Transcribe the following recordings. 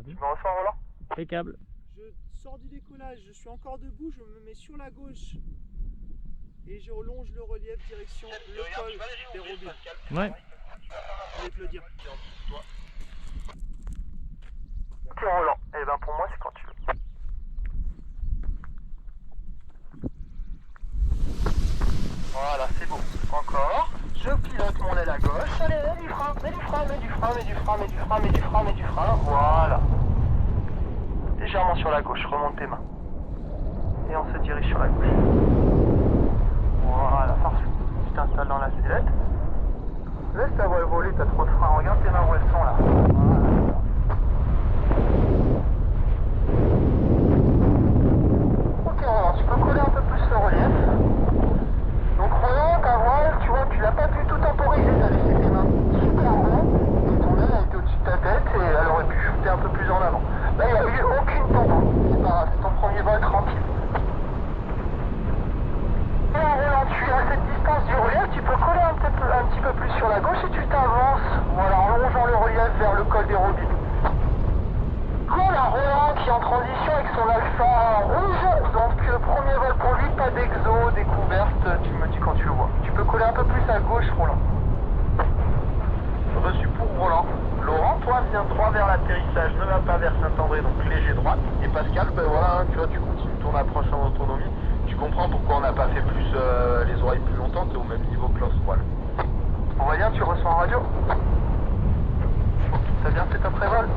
Tu me reçois, Roland? Impeccable. Je sors du décollage, je suis encore debout, je me mets sur la gauche et je relonge le relief direction le col des Robines. Ouais. Je voulais te le dire. Ok, Roland. Eh ben pour moi, c'est quand tu veux. Voilà, c'est bon. Encore. Je pilote mon aile à gauche. Allez, mets du frein, mets du frein, mets du frein, mets du frein, mets du frein, mets du frein, mets du frein. Voilà. Légèrement sur la gauche, remonte tes mains. Et on se dirige sur la gauche. Voilà, parfait. Tu t'installes dans la sellette. Laisse ta voile voler, t'as trop de frein. Regarde tes mains où elles sont là. Voilà. Ok, alors tu peux coller un peu plus le relief. Donc Roland, ta voile, tu vois, tu l'as pas du tout temporisé, t'as laissé tes mains super haut, et ton aile a été au-dessus de ta tête et elle aurait pu shooter un peu plus en avant. Là, il n'y a eu aucune tendance, c'est pas grave, c'est ton premier vol tranquille. Et en Roland, tu es à cette distance du relief, tu peux coller un petit peu plus sur la gauche et tu t'avances, voilà, en longeant le relief vers le col des Robines. Voilà, Roland qui est en transition avec son alpha rouge, donc premier vol pour lui, pas d'exo, découverte, tu me dis quand tu le vois. Tu peux coller un peu plus à gauche, Roland. Reçu pour Roland. Laurent, toi, viens droit vers l'atterrissage, ne va pas vers Saint-André, donc léger droite. Et Pascal, ben voilà, tu vois, tu continues ton approche en autonomie. Tu comprends pourquoi on n'a pas fait plus les oreilles plus longtemps, t'es au même niveau que l'Austral. Aurélien, tu reçois en radio? T'as bien fait ta prévol?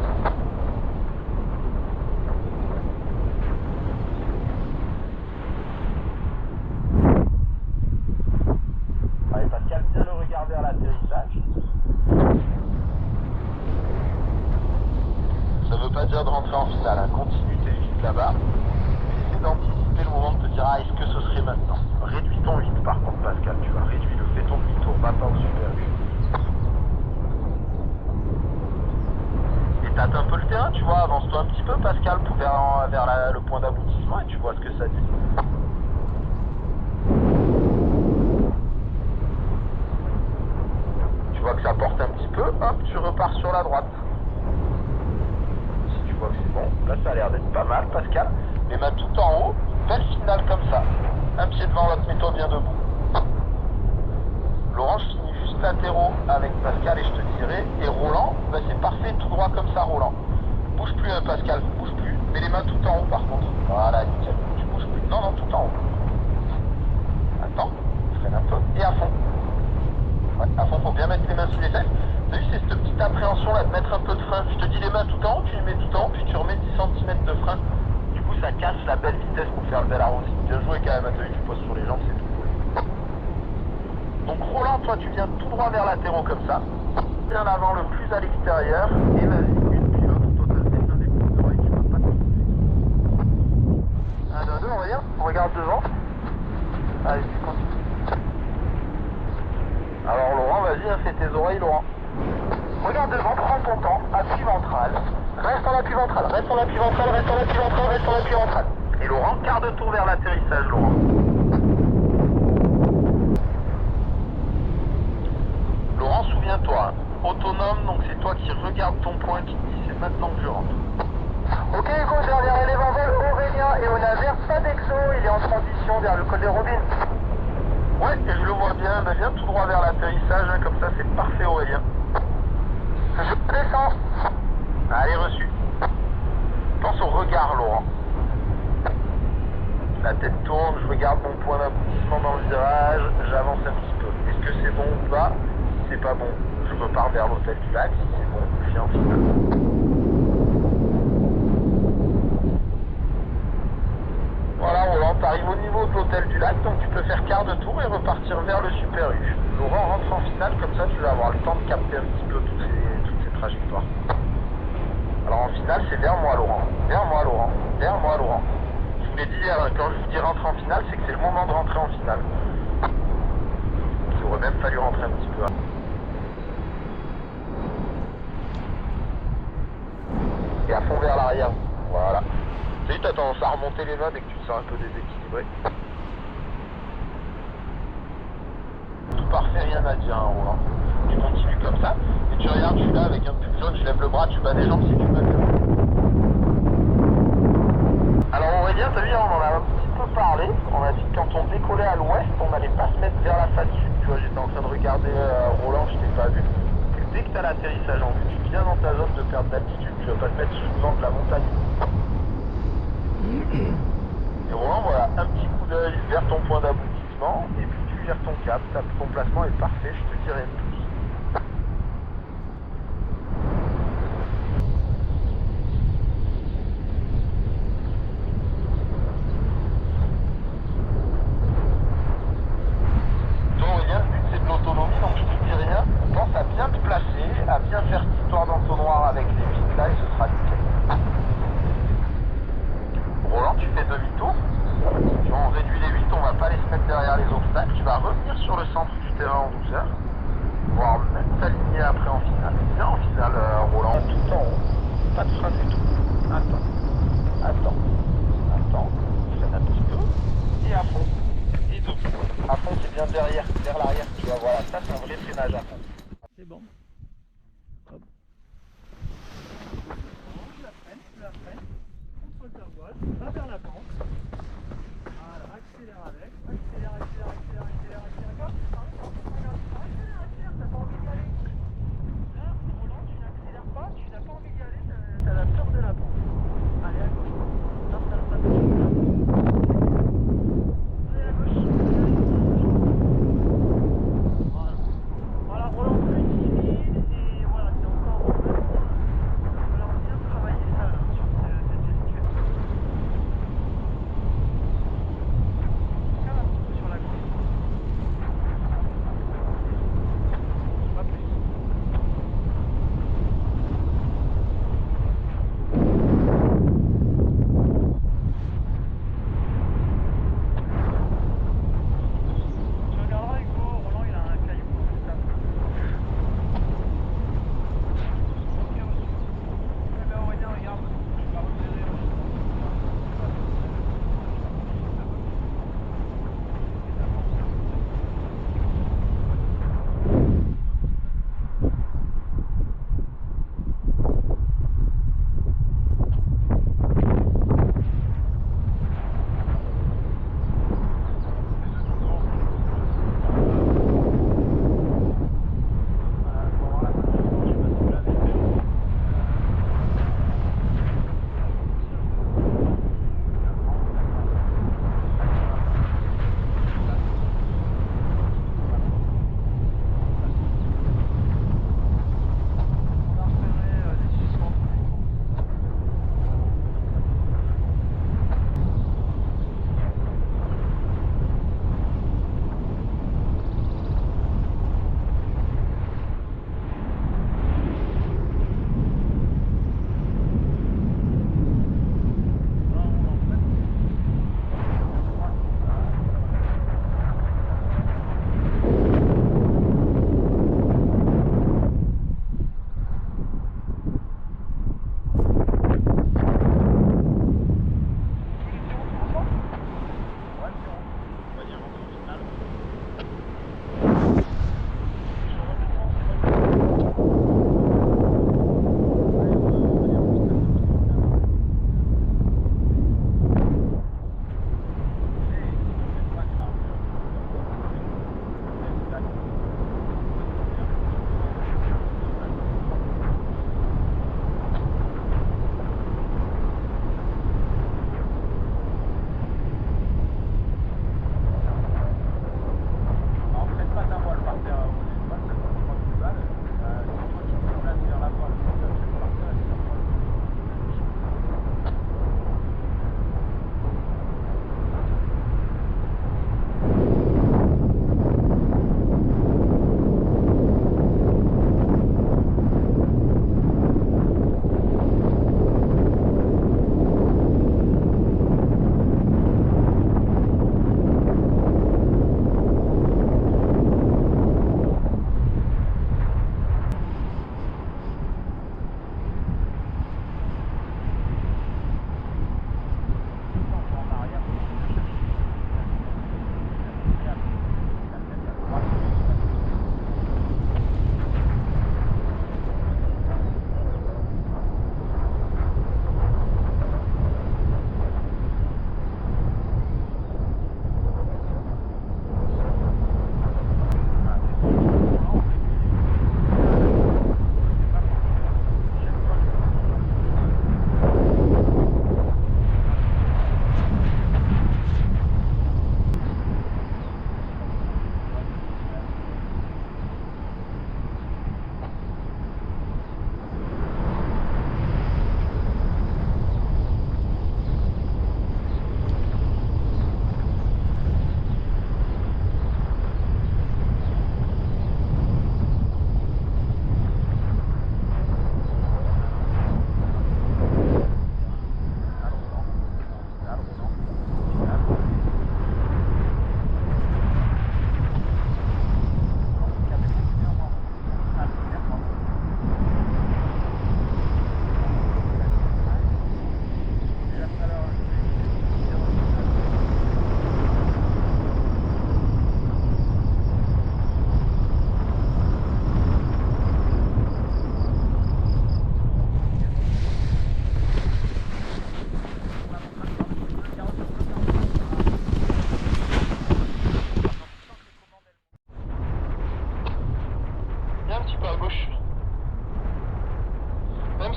Allez Pascal, tiens le regard vers l'atterrissage. Ça veut pas dire de rentrer en finale, hein. Continue, t'es juste là-bas. Essaie d'anticiper le moment de te dire, ah, est-ce que ce serait maintenant? Réduis ton 8 par contre Pascal, tu vois, réduis-le, fais ton demi-tour, va pas au super U. Et tâte un peu le terrain, tu vois, avance-toi un petit peu Pascal pour vers le point d'aboutissement et tu vois ce que ça dit. Tu vois que ça porte un petit peu, hop, tu repars sur la droite. Si tu vois que c'est bon, là ça a l'air d'être pas mal Pascal. Les mains tout en haut, belle finale comme ça. Un pied devant l'autre, mets-toi bien debout. Laurent, je finis juste latéraux avec Pascal et je te dirai. Et Roland, bah c'est parfait, tout droit comme ça Roland. Bouge plus Pascal, bouge plus. Mets les mains tout en haut par contre. Voilà, nickel. Tu bouges plus. Non, non, tout en haut. Attends, freine un peu. Et à fond. Ouais, à fond, faut bien mettre les mains sous les fesses. T'as vu, c'est cette petite appréhension là de mettre un peu de frein. Je te dis les mains tout en haut, tu les mets tout en haut, puis tu remets 10 cm de frein. Du coup, ça casse la belle vitesse pour faire le bel arrondi. Bien joué quand même, t'as vu, tu poses sur les jambes, c'est tout. Donc Roland, toi, tu viens tout droit vers latéraux comme ça. Bien avant, le plus à l'extérieur. Et vas-y, une pilote, au total, c'est un des petites oreilles, tu vas pas te tromper. 1, 2, 2, on va dire. On regarde devant. Allez, tu continues. Alors Laurent, vas-y, hein, fais tes oreilles Laurent. Regarde devant, prends ton temps, appui ventral. Reste en appui ventral, reste en appui ventral, reste en appui ventral, reste en appui ventral. Et Laurent, quart de tour vers l'atterrissage Laurent. Laurent, souviens-toi, autonome, donc c'est toi qui regarde ton point, qui te dit c'est maintenant que je rentre. Ok Hugo, dernier élément vol, Aurélien et on inverse, pas d'exo, il est en transition vers le col des Robines. Ouais, et je le vois bien, ben viens tout droit vers l'atterrissage, hein, comme ça c'est parfait Aurélien. Je descends. Allez, reçu. Pense au regard Laurent. La tête tourne, je regarde mon point d'aboutissement dans le virage, j'avance un petit peu. Est-ce que c'est bon ou pas? Si c'est pas bon, je repars vers l'hôtel du lac, si c'est bon, je viens en finale. Voilà Roland, t'arrives au niveau de l'hôtel du lac, donc tu peux faire quart de tour et repartir vers le Super U. Laurent rentre en finale, comme ça tu vas avoir le temps de capter un petit peu toutes ces trajectoires. Alors en finale, c'est vers moi Laurent, vers moi Laurent, vers moi Laurent. Je vous l'ai dit hier, quand je vous dis rentrer en finale, c'est que c'est le moment de rentrer en finale. Il aurait même fallu rentrer un petit peu. Et à fond vers l'arrière, voilà. Tu sais, t'as tendance à remonter les mains dès que tu te sens un peu déséquilibré. Tout parfait, rien à dire, hein, Roland. Tu continues comme ça, et tu regardes, je suis là avec un pull jaune, je lève le bras, tu bats des jambes si tu veux. bien, t'as vu, on en a un petit peu parlé. On a dit que quand on décollait à l'ouest, on n'allait pas se mettre vers la face sud. Tu vois, j'étais en train de regarder Roland, je t'ai pas vu. Dès que t'as l'atterrissage en vue, tu viens dans ta zone de perte d'altitude, tu vas pas te mettre sous le vent de la montagne. Et Roland, voilà, un petit coup d'œil vers ton point d'aboutissement, et puis tu gères ton cap, ton placement est parfait, je te dirai plus. Pense à bien te placer, à bien faire cette histoire d'entonnoir avec les 8 là et ce sera nickel. Roland, tu fais demi-tour. Si on réduit les 8, on va pas les se mettre derrière les obstacles. Tu vas revenir sur le centre du terrain en douceur. Voire même t'aligner après en finale. Viens en finale, Roland, tout en haut. Pas de frein du tout. Attends. Freine un petit peu. Et à fond. Et debout. À fond, c'est bien derrière, vers l'arrière. Tu vois, voilà, ça c'est un vrai freinage à fond. C'est bon. Hop.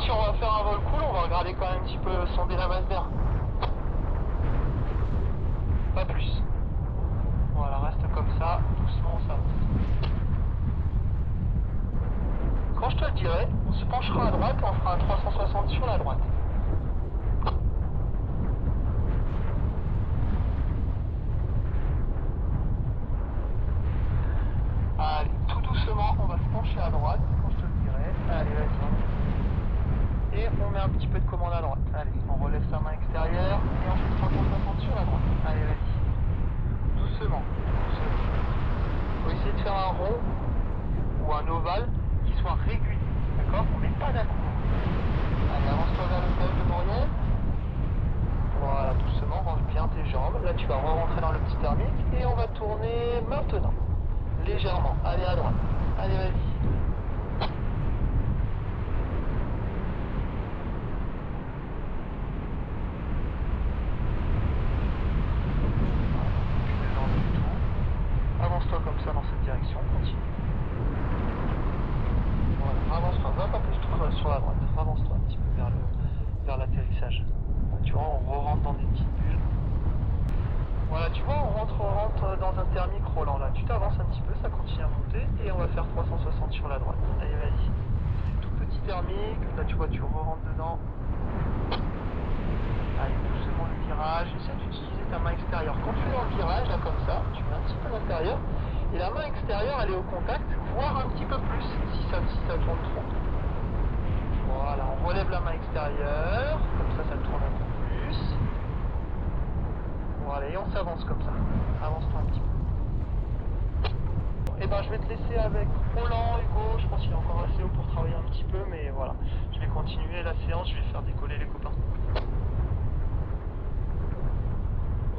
si on va faire un vol cool, on va regarder quand même un petit peu sonder la masse d'air. Pas plus. Voilà, reste comme ça, doucement ça avance. Quand je te le dirai, on se penchera à droite et on fera un 360 sur la droite. Allez, tout doucement, on va se pencher à droite, quand je te le dirai. Allez, vas-y. Et on met un petit peu de commande à droite. Allez, on relève sa main extérieure et on fait 360 sur la droite. Allez, vas-y. Doucement, doucement. Faut essayer de faire un rond ou un ovale qui soit régulier. D'accord? On met pas d'un coup. Allez, avance-toi vers le col de Maurienne. Voilà, doucement, range bien tes jambes. Là, tu vas re-rentrer dans le petit thermique et on va tourner maintenant. Légèrement. Allez, à droite. Allez, vas-y. Avance-toi comme ça dans cette direction, continue. Voilà, avance-toi, va pas plus trop sur la droite, avance-toi un petit peu vers l'atterrissage. Tu vois, on re-rentre dans des petites bulles. Voilà, tu vois, on rentre dans un thermique roulant là. Tu t'avances un petit peu, ça continue à monter et on va faire 360 sur la droite. Allez, vas-y. Tout petit thermique, là tu vois, tu re-rentres dedans. Allez, doucement le virage, essaie d'utiliser ta main extérieure. Quand tu es dans le virage, là comme ça, tu mets un petit peu l'intérieur, et la main extérieure, elle est au contact, voire un petit peu plus, si ça tourne trop. Voilà, on relève la main extérieure, comme ça tourne un peu plus. Voilà, et on s'avance comme ça. Avance-toi un petit peu. Et ben, je vais te laisser avec Roland, Hugo, je pense qu'il est encore assez haut pour travailler un petit peu, mais voilà. Je vais continuer la séance, je vais faire décoller les copains.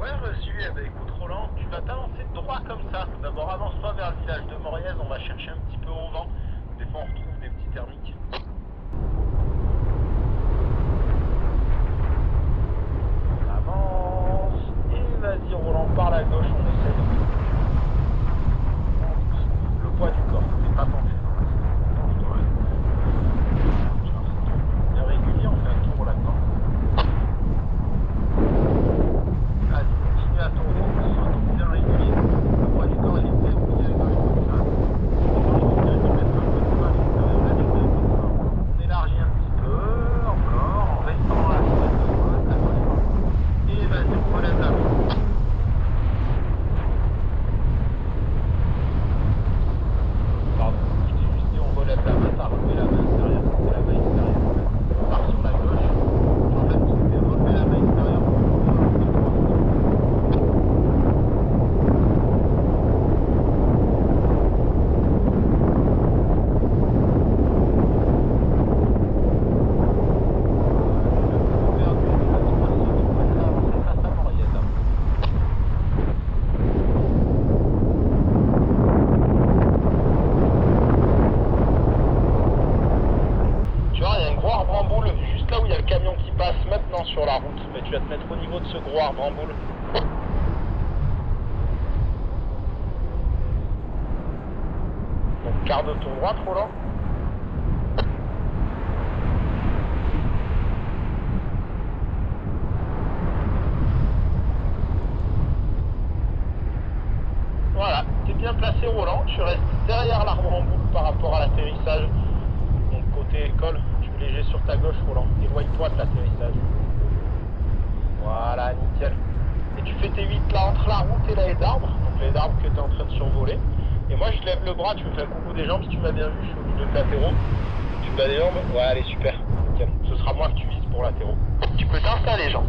Ouais, reçu. Eh ben, écoute, Roland, tu vas t'avancer droit comme ça. D'abord, avance-toi vers le village de Maurienne, on va chercher un petit peu au vent. Des fois, on retrouve des petits thermiques. On avance. Et vas-y, Roland, par la gauche, on essaie de... Le poids du corps, c'est pas penché. Bien régulier, on fait un tour là-dedans. Allez, continue à tourner, c'est un tour bien régulier. Le poids du corps, il est bien obligé à gauche comme ça. On élargit un petit peu, encore, en restant à droite. Et vas-y, on relève la main. Pardon, je t'ai juste dit on relève la main, t'as relevé la main extérieure, c'est la main extérieure. On part sur la gauche, en fait tu fais relever la main extérieure pour sur la route, mais tu vas te mettre au niveau de ce gros arbre en boule. Donc quart de tour droite, Roland. Voilà, t'es bien placé, Roland, tu restes derrière l'arbre en boule par rapport à l'atterrissage. Donc côté école, tu es léger sur ta gauche, Roland, éloigne-toi de l'atterrissage. Voilà, nickel. Et tu fais tes 8 là entre la route et la haie d'arbre, donc les arbres que tu es en train de survoler. Et moi je lève le bras, tu me fais un coucou des jambes si tu m'as bien vu, je suis au milieu de l'atterro. Tu me bats les jambes, ouais allez super, nickel. Ce sera moi que tu vises pour l'atterro. Tu peux t'installer, Jean.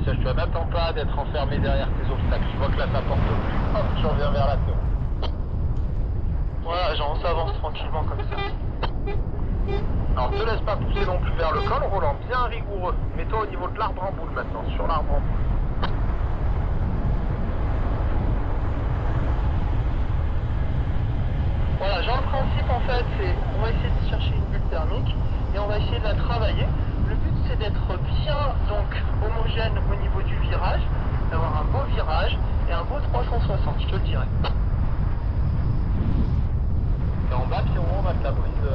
Tu n'attends pas d'être enfermé derrière tes obstacles. Je vois que là ça porte plus, hop, tu reviens vers l'atterro. Voilà, Jean, on s'avance tranquillement comme ça. Alors ne te laisse pas pousser non plus vers le col, Roland, bien rigoureux. Mets-toi au niveau de l'arbre en boule maintenant, sur l'arbre en boule. Voilà, genre le principe en fait, c'est on va essayer de chercher une bulle thermique et on va essayer de la travailler. Le but c'est d'être bien donc homogène au niveau du virage, d'avoir un beau virage et un beau 360, je te le dirai. Et en bas, Pierrot, on va te la prise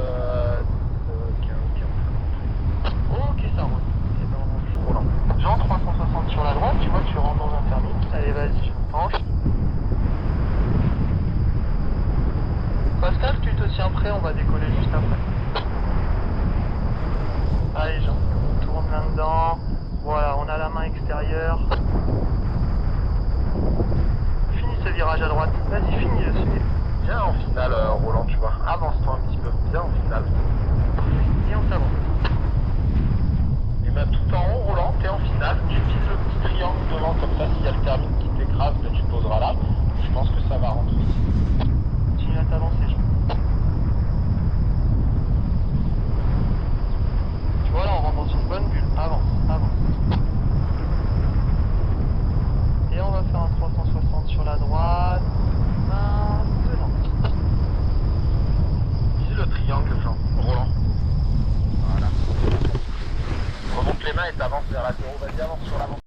Vas-y, finis, finis. Viens en finale, Roland, tu vois. Avance-toi un petit peu. Viens en finale. Et on s'avance. Les mains tout en haut, Roland, t'es en finale. Tu vises le petit triangle devant, comme ça, s'il y a le thermique qui t'écrase, ben, tu poseras là. Je pense que ça va rentrer. Continue à t'avancer, Jean. Tu vois, là, on rentre dans une bonne bulle. Avance, avance. Et on va faire un 360 sur la droite. Maintenant. Vise le triangle, Jean. Roland. Voilà. Remonte les mains et t'avances vers la zéro. Vas-y, avance sur l'avant.